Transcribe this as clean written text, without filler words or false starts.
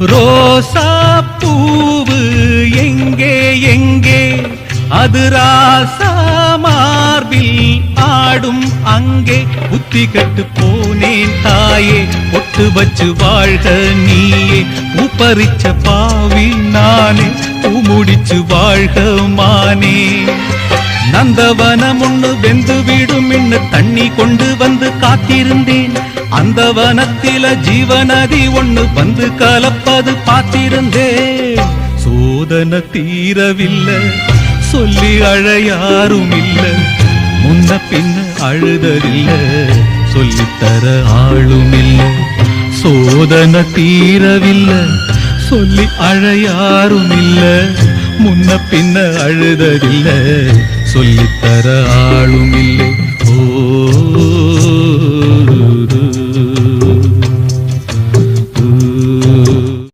ரோசா பூவு எங்கே எங்கே அது ராசா மார்பில் ஆடும் அங்கே புத்தி கட்டு போனேன் தாயே பொட்டு வச்சு வாழ்க நீயே பூப்பறிச்ச பாவி நானே பூமுடிச்சு வாழ்க மானே நந்தவனம் ஒண்ணு வெந்து விடும் என்று தண்ணி கொண்டு வந்து காத்திருந்தேன் அந்த வனத்தில ஜீவநதி ஒண்ணு வந்து கலப்பது பார்த்திருந்தேன் சோதனை தீரவில்லை சொல்லி அழ யாரும் இல்ல முன்ன பின்ன அழுததில்ல சொல்லித்தர ஆளும் இல்ல சோதனை தீரவில்லை சொல்லி அழ யாரும் இல்ல முன்ன பின்ன அழுததில்ல சொல்லித்தர ஆளும் இல்லை ஓ